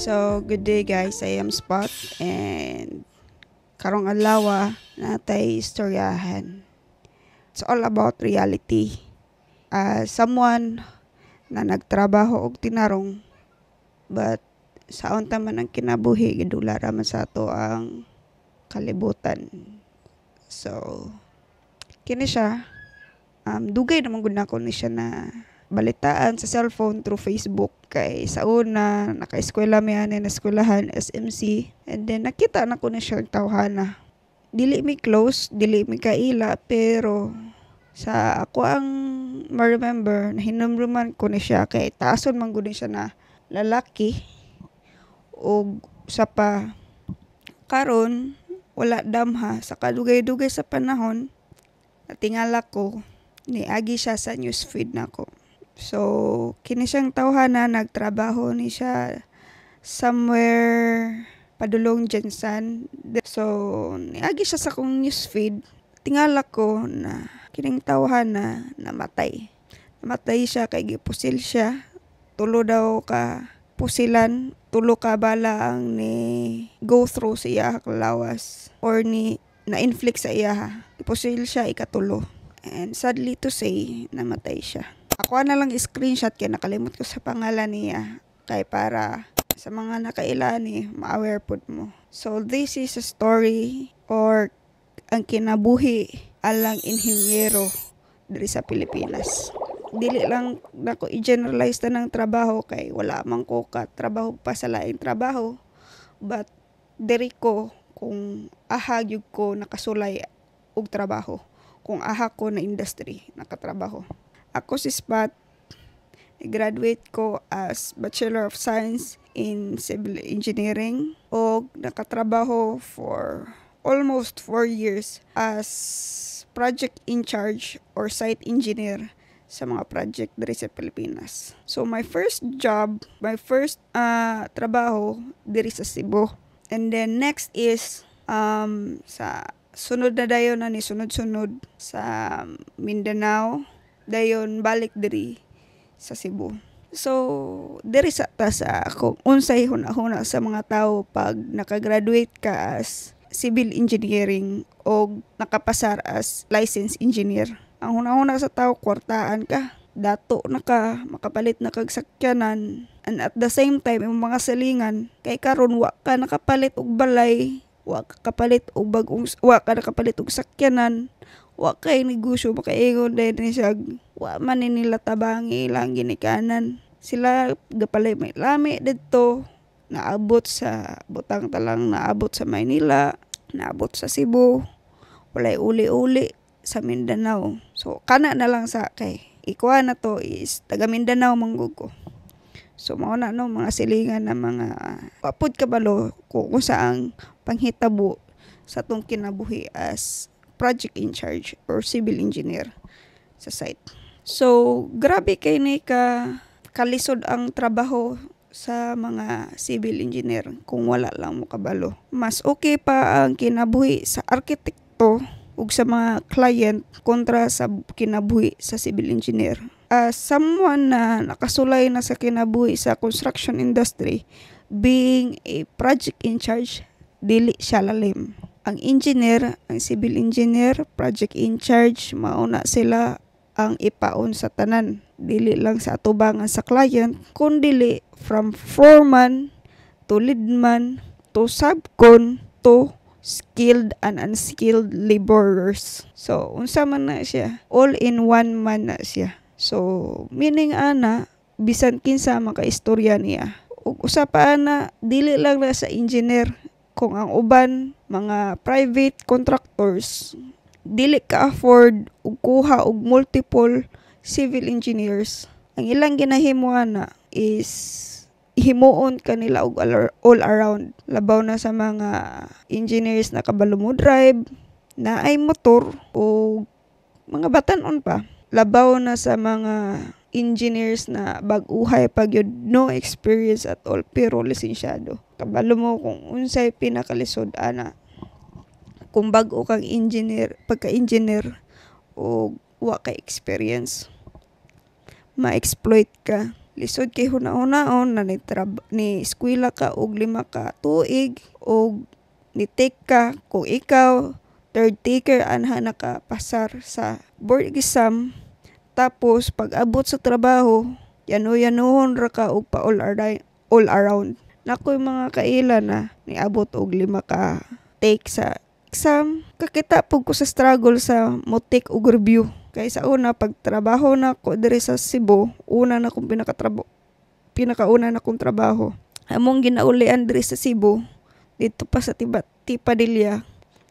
So, good day guys. I am Spot and karong adlaw natay istoryahan. It's all about reality. Someone na nagtrabaho og tinarong but saon ta man ang kinabuhi gidula ra man sa ato ang kalibutan. So, kini siya dugay naman gud nako ni siya na balitaan sa cellphone through Facebook kay sa una naka-eskwela mi ani na eskwelahan SMC and then nakita na ko na siya tawhana. Dili mi close, dili mi kaila pero sa ako ang ma-remember na hinumruman ko ni siya kay taason man gud siya na lalaki og sa pa karon wala damha sa kadugay-dugay sa panahon natingala ko niagi siya sa newsfeed nako. So, kini siyang tawhana, nagtrabaho ni siya somewhere padulong Jensan. So, niagi siya sa kong newsfeed. Tingala ko na kining tawhana namatay. Namatay siya kay gipusil siya. Tulo daw ka pusilan, tulo ka bala ang ni go through sa iya lawas or ni na-inflict sa iya. Gipusil siya ikatulo. And sadly to say, namatay siya. Ako na lang screenshot kaya nakalimot ko sa pangalan niya kay para sa mga nakailani ma-aware pod mo. So this is a story or ang kinabuhi alang inhinyero diri sa Pilipinas. Dili lang nako i-generalize ta ng trabaho kay wala man ko ka trabaho pa sa laing trabaho, but diri ko kung ahag yug ko nakasulay og trabaho, kung aha ko na industry nakatrabaho. Ako si Spot, graduate ko as Bachelor of Science in Civil Engineering o nakatrabaho for almost 4 years as project in charge or site engineer sa mga project diri sa Pilipinas. So my first job, my first trabaho diri sa Cebu. And then next is sa sunod na dayon na ni sunod-sunod sa Mindanao, dayon balik diri sa Cebu. So, diri sa ako unsay hunahuna sa mga tao pag nakagraduate ka as civil engineering o nakapasar as licensed engineer. Ang hunahuna sa tao kwartaan ka, dato na ka, makapalit na kag sakyanan, and at the same time yung mga salingan kay karon wa ka nakapalit og balay, wa ka nakapalit og sakyanan, wa kay negosyo makaingon din ni siya, wa man ni nila tabangi ilang ginikanan. Sila gapalay may lami dito, naabot sa butang talang, naabot sa Maynila, naabot sa Cebu, walay uli-uli sa Mindanao. So kana na lang sa kay ikuha na to is taga Mindanao manggug ko. So mao na no mga silingan na mga wapod kabalo kung saang panghitabo sa tong kinabuhi as project in charge or civil engineer sa site. So, grabe kay ni kalisod ang trabaho sa mga civil engineer kung wala lang mo kabalo. Mas okay pa ang kinabuhi sa arkitekto ug sa mga client kontra sa kinabuhi sa civil engineer. Someone na nakasulay na sa kinabuhi sa construction industry, being a project in charge, dili siya lalim. Ang engineer, ang civil engineer, project in charge, mauna sila ang ipaon sa tanan. Dili lang sa atubangan sa client, kundi from foreman to leadman to subcon to skilled and unskilled laborers. So, unsa man na siya, all in one man na siya. So, meaning ana, bisan kinsa makaistorya niya. Ug usa pa ana, dili lang na sa engineer, kung ang uban mga private contractors dili ka afford og kuha og multiple civil engineers, ang ilang ginahimuan na is himuon kanila og all around, labaw na sa mga engineers na kabalo mo drive na ay motor o mga batan-on pa, labaw na sa mga engineers na bag-uhay pag yun, no experience at all pero lisensyado. Kabalo mo kung unsay pinakalisod ana kung bag-o kang engineer, pagka-engineer o wa ka experience, ma-exploit ka Lisod kay huna-hunaon na ni eskwela ka og 5 ka tuig og ni take ka kung ikaw third taker anha nakapasar sa board exam. Tapos pag abot sa trabaho yanuhon ra ka og pa all around. Nakoy mga kaila na niabot og 5 ka take sa exam. Kakita pug ko sa struggle sa motik og review. Kay sa una pagtrabaho na ko diri sa Cebu, una na kong pinakauna na kong trabaho. Among ginaulian diri sa Cebu, dito pa sa Tipadilla.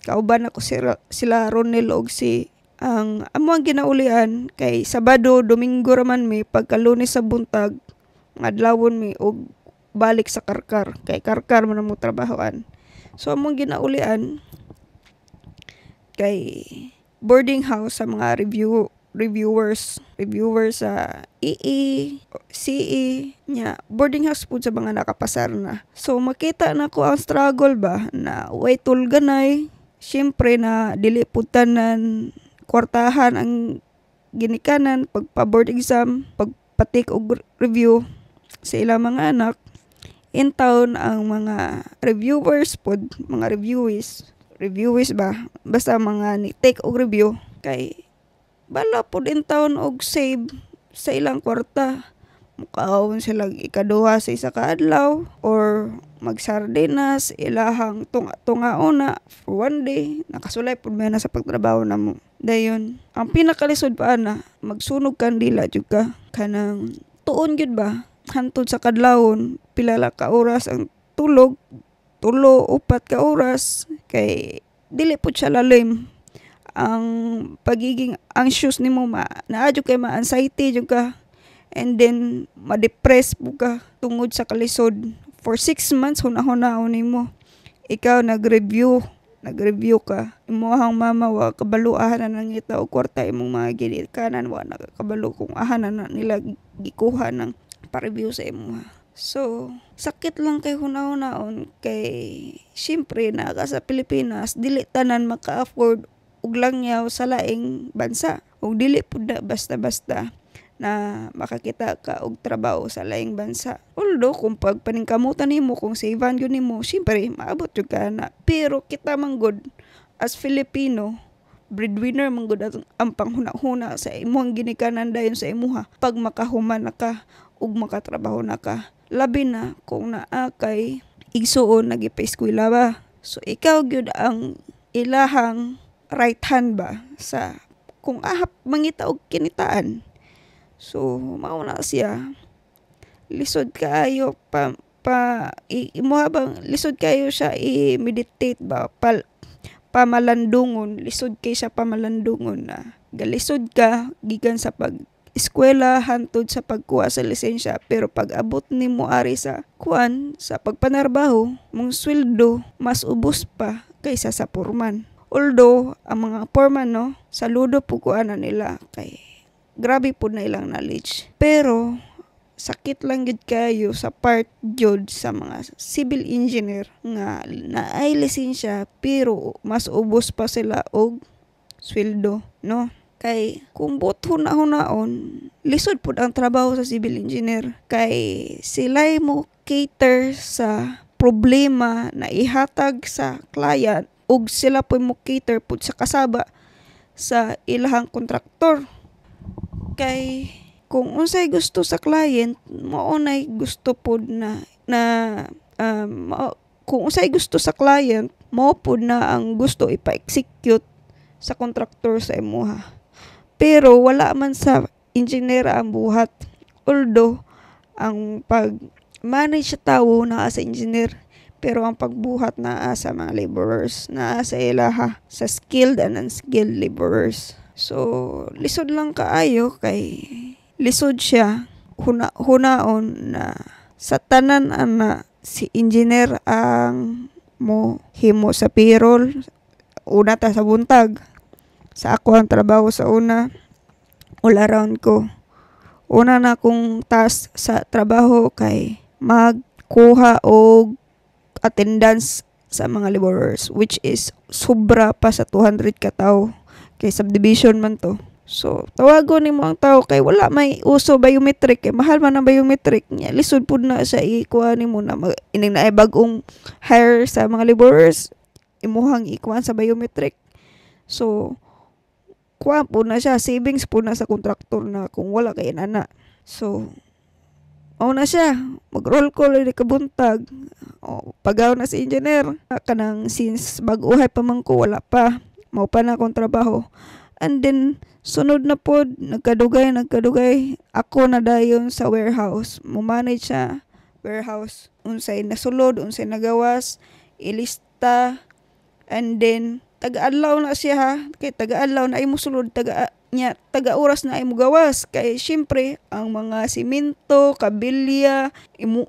Kauban ako sila Ronel og si ang among ginaulian kay Sabado, Domingo raman mi pagkalunes sa buntag adlawon mi og balik sa Karkar. Kay Karkar man mo trabahoan. So among ginaulian kay boarding house sa mga reviewers sa EE, CE nya boarding house pud sa mga nakapasar na. So makita na ko ang struggle ba na way tulganay. Syempre na dili pud tanan kwartahan ang ginikanan pagpa-board exam, pagpatik og review sa ilang mga anak. In town ang mga reviewers pud, mga reviewees ba basta mga ni take og review kay bala pud in town og save sa ilang kwarta. Mukaon sila ikaduha sa isa ka adlaw or magsardinas ilahang tunga-tungaon na for one day nakasulay pud may na sa pagtrabaho namo. Dayon ang pinakalisod pa na magsunog kandila jud ka kanang tuon gyud ba hantod sa kadlawon pila ka oras ang tulog 3-4 ka oras kay dili pud siya lalim ang pagiging anxious nimo naadyo kay ma-anxiety jud ka and then ma-depress po ka tungod sa kalisod for 6 months hunahunahon nimo ikaw nag-review ka imong mama wa kabalo ahan na nangita og kwarta imong mga ginikanan wa nakakabalo kung ahan na nila gikuha ng pa-review sa imo. So, sakit lang kay hunahon kay syempre na ka sa Pilipinas dili tanan maka-afford og langyaw sa laing bansa. Og dili pud basta-basta na makakita ka og trabaho sa laing bansa. Although kung pagpaningkamutan nimo kung savean gyud nimo, syempre maabot jud ka na. Pero kita man gud as Filipino, breadwinner man gud ang panghuna-huna sa imong ginikanan dayon sa imuha. Pag makahuman na ka ug makatrabaho na ka. Labi na kung naa kay igsuon nagipeskwela ba. So ikaw gyud ang ilahang right hand ba sa kung ahap mangita og kinitaan. So mao na siya. Lisod kaayo imo habang lisod kayo siya i-meditate ba pamalandungon, lisod kay siya pamalandungon na galisod ka gikan sa eskwela hantod sa pagkuha sa lisensya pero pag abot nimo ari sa sa pagpanarbaho mong sweldo mas ubos pa kaysa sa foreman. Although ang mga foreman no saludo po kuana nila kay grabe po na ilang knowledge pero sakit lang gid kayo sa part jud sa mga civil engineer nga naay lisensya pero mas ubos pa sila og sweldo no. Kay kung hunahon lisod pud ang trabaho sa civil engineer kay sila'y mo cater sa problema na ihatag sa client ug sila po mo cater pud sa kasaba sa ilahang kontraktor. Kay kung unsay gusto sa client mao nay gusto pud kung unsay gusto sa client mao pud na ang gusto ipa-execute sa kontraktor sa imuha. Pero wala man sa engineer ang buhat. Although ang pag-manage sa tao naa sa engineer pero ang pagbuhat naa sa mga laborers, naa sa ilaha sa skilled and unskilled laborers. So lisod lang kaayo kay lisod siya hunaon na sa tanan ana si engineer ang mo himo sa payroll una ta sa buntag. Sa ako ang trabaho sa una, all around ko. Una na akong task sa trabaho kay magkuha og attendance sa mga laborers which is sobra pa sa 200 ka tawo kay subdivision man to. So tawagon nimo ang tao kay wala may uso biometric, kay mahal man ang biometric niya, lisod pud na sa ikuha nimo na ining na bagong hire sa mga laborers, imuhang ikuan sa biometric. So kuha po na siya, savings po na sa kontraktor na kung wala kay nana. So mao na siya, mag-roll call ni kabuntag. O, pagaw na si engineer. Kanang since bag-uhay pa man ko, wala pa. Mao pa na akong trabaho. And then, sunod na po, nagkadugay. Ako na dayon sa warehouse. Mumanage sa warehouse. Unsay nasulod, unsay nagawas, ilista. And then, taga-adlaw na siya ha. Kay taga-adlaw na ay musulod, taga-oras na ay mugawas. Kay syempre, ang mga simento, kabilya,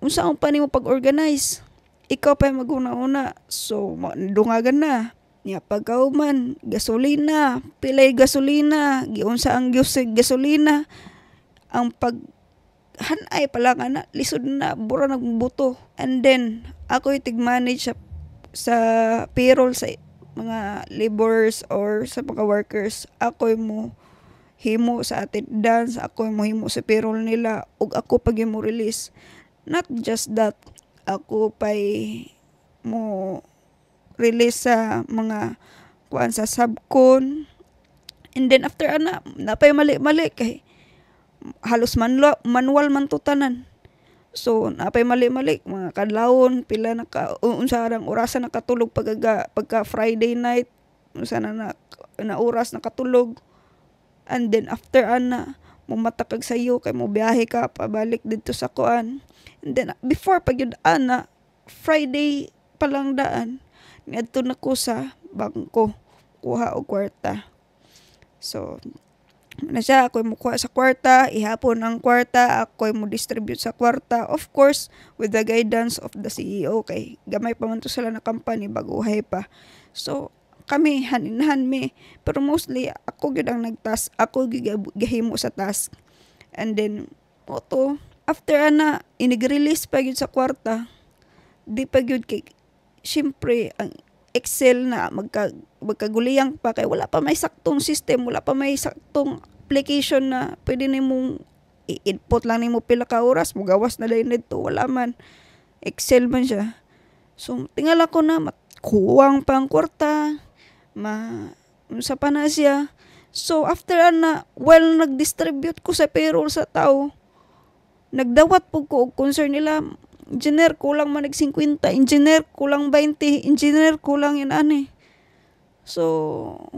unsa ang pa nimo pag-organize. Ikaw pa maguna-una. So, dungagan na. Niya pagkauman, gasolina, pilay gasolina, giunsa ang gasolina. Ang hanay pala nga na, lisod na, bura nagbuto. And then, ako itig-manage sa payroll sa mga laborers or sa mga workers. Ako mo himo sa attendance, ako mo himo sa payroll nila, ug ako pag mo release. Not just that, ako pay mo release sa mga kuan sa subcon. And then after napay mali-mali kay halos manual man to tanan. So napay mali-mali mga kadlawon pila unsa rang orasan nakatulog pagka Friday night, unsa na oras nakatulog. And then after mumatakag sayo kay mo biyahe ka pabalik dito sa kuan. And then before pag yun Friday pa lang daan, niadto na ko sa bangko kuha og kwarta. So na siya, ako'y mukuha sa kwarta, ihapon ang kwarta, ako'y mo distribute sa kwarta, of course with the guidance of the CEO, kay gamay pa man to sila na company, baguhay pa. So kami hanin-han pero mostly ako gyud ang nagtask, ako gihimo sa task. And then after inig-release pa gyud sa kwarta, di pa gyud kay syempre ang Excel na magkaguliyang pa, kay wala pa may saktong system, wala pa may saktong application na pwede nimong i-input lang nimo pila ka oras, mugawas na din dito, wala man. Excel man siya. So tingala ko na kuwang pang kwarta, unsa pa na siya. So after nag-distribute ko sa payroll sa tao, nagdawat po ko og concern nila. Engineer, kulang man 50, engineer, kulang 20, engineer, kulang yun So,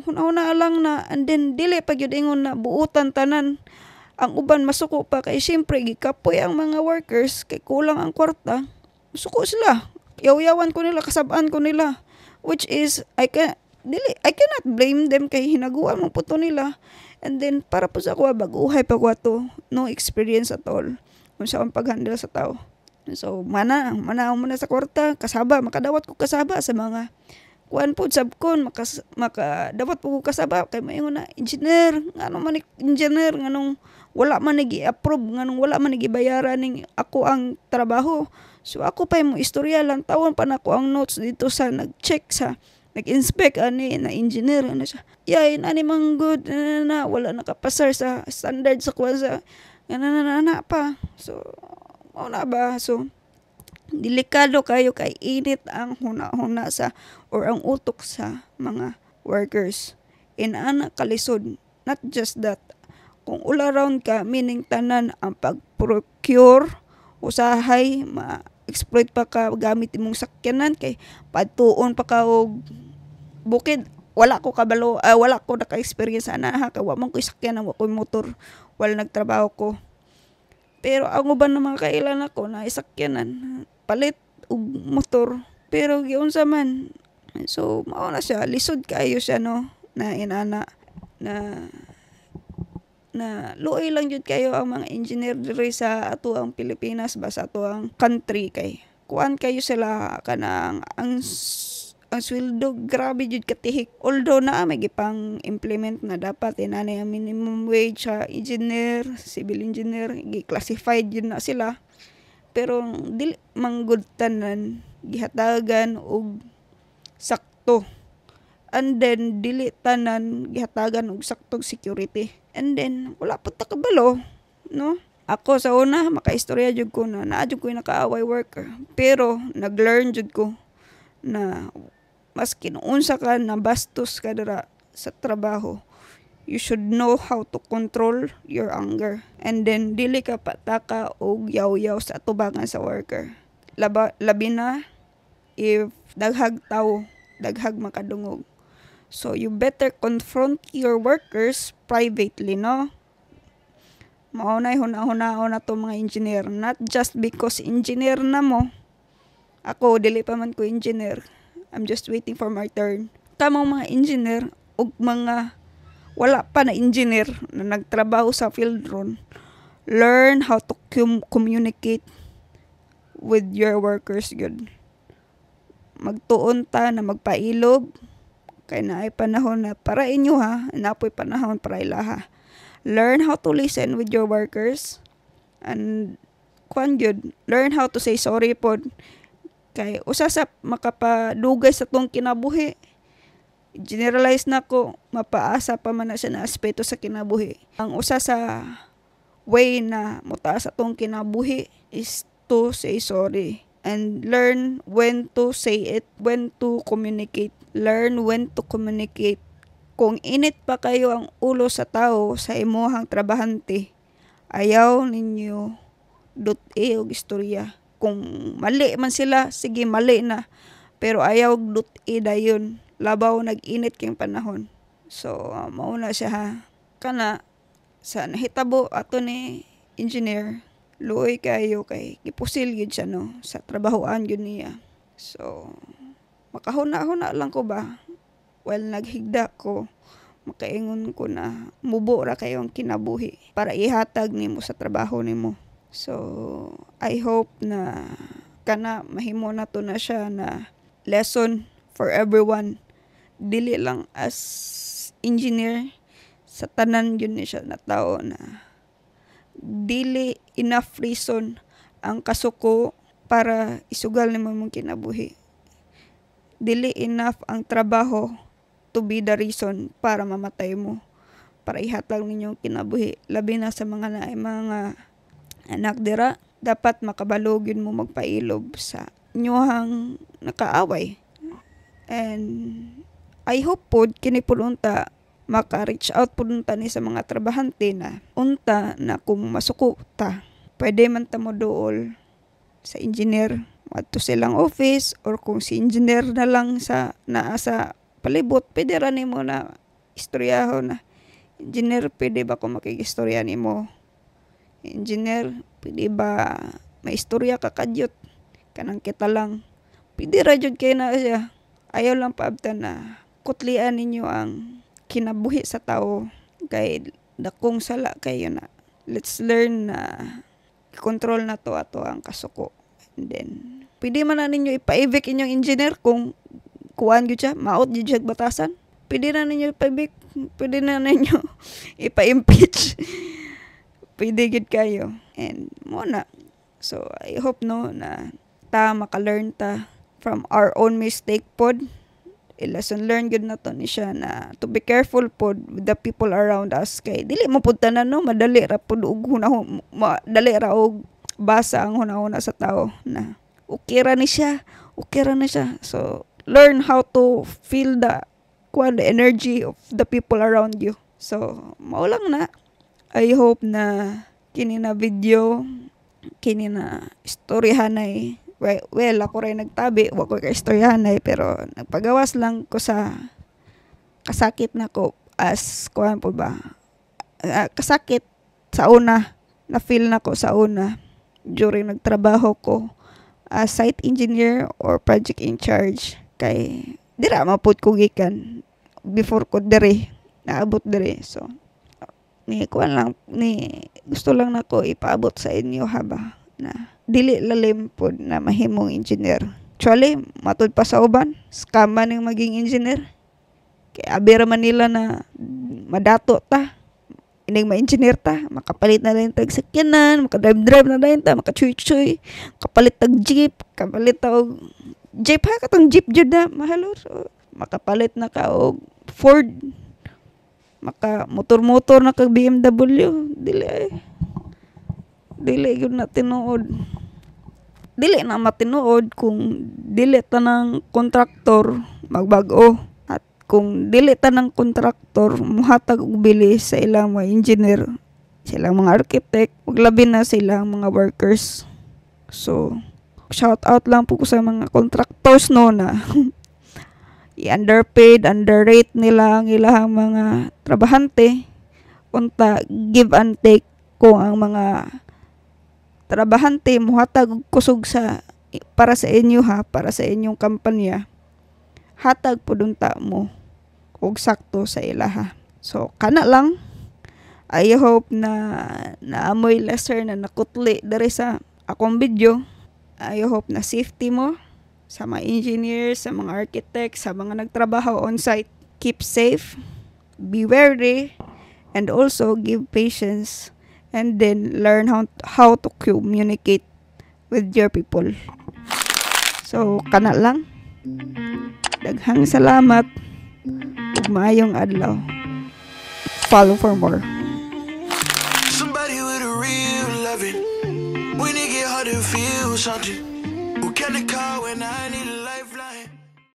huna-huna lang na, and then dili pag yun ingon na buutan tanan. Ang uban masuko pa, kay siyempre gikapoy ang mga workers, kay kulang ang kwarta. Suko sila. Yaw-yawan ko nila, kasabaan ko nila. Which is, I cannot blame them kay hinaguan mo puto nila. And then, para po sa ako, baguhay pa ko to, no experience at all. Kung saan pag-handle sa tao. So, mana sa kwarta, kasaba, makadawat ko kasaba sa mga kuan po sabkon, makadawat po ko kasaba kay maingon na engineer, engineer nganong wala man nagi-approve, nganong wala man nagibayaran ning ako ang trabaho. So ako pa mo istorya lang tawon pa nako ang notes dito sa nag-check sa nag-inspect na engineer siya. Yay, ani mang good na wala nakapasar sa standard sa kuan sa na pa. So na ba? So, delikado kayo kay init ang huna-huna or ang utok sa mga workers. Kalisod. Not just that. Kung all around ka, meaning tanan ang pag-procure, usahay, ma-exploit pa ka gamit imong sakyanan, kay patuon pa ka og bukid. Wala ko kabalo, wala ko naka-experience kay wa man ko sakyanan, wa ko motor, wala nagtrabaho ko. Pero ang uban ng mga kailan ako na isakyanan, palit og motor, pero giunsa man. So mao na siya, lisod kayo siya no na inana na luoy lang jud kayo ang mga engineer diri sa ato ang Pilipinas, ba sa ato ang country, kay kuan kayo sila kanang ang sweldo grabe jud katihik. Although may gipang implement na dapat inani ang minimum wage sa engineer, civil engineer, gi-classified yun na sila. Pero dili manggod tanan gihatagan og sakto. And then dili tanan gihatagan og saktong security. And then wala pud ta kabalo, no? Ako sa una makaistorya jud ko na naa jud ko nakaaway worker, pero naglearn jud ko na maski unsa ka na bastos ka dira sa trabaho, you should know how to control your anger. And then dili ka pataka og yaw-yaw sa atubangan sa worker. Labi na if daghag tawo, daghag makadungog. So you better confront your workers privately, no? Maunay huna-hunaon na to mga engineer. Not just because engineer na mo. Ako, dili pa man ko engineer. I'm just waiting for my turn. Kamang mga engineer ug mga wala pa na engineer na nagtrabaho sa field ron, learn how to communicate with your workers good. Magtuon ta na magpailog kay naay panahon na para inyo ha, napoy panahon para ilaha. Learn how to listen with your workers and learn how to say sorry pod kay usa sa makapadugay sa tong kinabuhi. Generalize na ko, mapaasa pa man na siya na aspeto sa kinabuhi. Ang usa sa way na mutaas sa tong kinabuhi is to say sorry and learn when to say it, when to communicate. Learn when to communicate. Kung init pa kayo ang ulo sa tao sa imuhang trabahante, ayaw ninyo dut-e og istorya. Kung mali man sila, sige mali na. Pero ayaw dut-e dayon. Labaw nag-init king panahon. So, mauna siya ha. Kana, sa nahitabo ato ni engineer, luoy kayo kay gipusil yun siya no, sa trabahoan yun niya. So, makahuna-huna lang ko ba? Well, naghigda ko, makaingon ko na mubo ra kayong kinabuhi para ihatag nimo sa trabaho nimo. So, I hope na kana mahimo na to na siya na lesson for everyone. Dili lang as engineer, sa tanan yun ni siya na tao na dili enough reason ang kasuko para isugal nimo mong kinabuhi. Dili enough ang trabaho to be the reason para mamatay mo, para ihatag ninyong kinabuhi. Labi na sa mga anak dira, dapat makabalog yun mo magpailob sa inyong nakaaway. And I hope pod kini pod unta maka-reach out pod unta ni sa mga trabahante na unta na kung masuko ta, pwede man ta mo dool sa engineer adto silang office, or kung si engineer na lang sa naa sa palibot, pwede ra nimo na istoryaho na, engineer, pwede ba ko makikistorya nimo? Engineer, pwede ba may istorya ka kadyot? Kanang kita lang. Pwede ra jud kay na siya. Ayaw lang paabtan na kutlian ninyo ang kinabuhi sa tao kay dakong sala kayo na. Let's learn na control na to ato ang kasuko. And then, pwede man na ninyo ipa-evict inyong engineer kung kuhaan yun siya, maot yun siya batasan. Pwede na ninyo ipa-evict, pwede na ninyo ipa-impeach. Pwede gid kayo. And muna. So, I hope no na ta maka-learn ta from our own mistake pod. Lesson learned gud na to ni siya na to be careful pod with the people around us kay dili mo pud tanan no, madali ra pod og hunahon, madali ra og basa ang hunahuna sa tao na okay ra na siya. So learn how to feel the energy of the people around you. So mao lang na. I hope na kini na video, kini na istoryahanay. Well, ako rin nagtabi, wag ko ka-istoryahanay, pero nagpagawas lang ko sa kasakit na ko as kuhan po ba. Kasakit sa una, na-feel na ko sa una during nagtrabaho ko as site engineer or project in charge. Kay dira mapud ko gikan before ko dire naabot dire. So gusto lang nako ipaabot sa inyo haba na dili lalim pod na mahimong engineer. Actually, matud pa sa uban, scam man yung maging engineer. Kaya abira man nila na madato ta. Ining ma-engineer ta, makapalit na rin tag sakyanan, makadrive-drive na rin ta, makachuy-chuy, kapalit tag jeep, kapalit tag jeep ha, katong jeep jud na, mahalo. So, makapalit na ka og Ford, maka motor-motor na kag BMW, dili yun na tinuod. Dili na matinuod kung dili tanang kontraktor magbag-o, at kung dili tanang kontraktor muhatag og bilis sa ilang mga engineer, sa ilang mga architect, ug labi na sa ilang mga workers. So shout out lang po ko sa mga contractors no na i-underpaid, underrate nila ang ilang mga trabahante, unta give and take kung ang mga trabahante muhatag og kusog sa para sa inyo para sa inyong kampanya, hatag pud unta mo og sakto sa ilaha. So kana lang, I hope na naamoy lesser na nakutli diri sa akong video. I hope na safety mo sa mga engineers, sa mga architects, sa mga nagtrabaho on site. Keep safe, be wary, and also give patience, and then learn how to communicate with your people. So kana lang, daghang salamat ug maayong adlaw. Follow for more. Somebody with a real loving, when it get hard to feel something, who can I call when I need a life?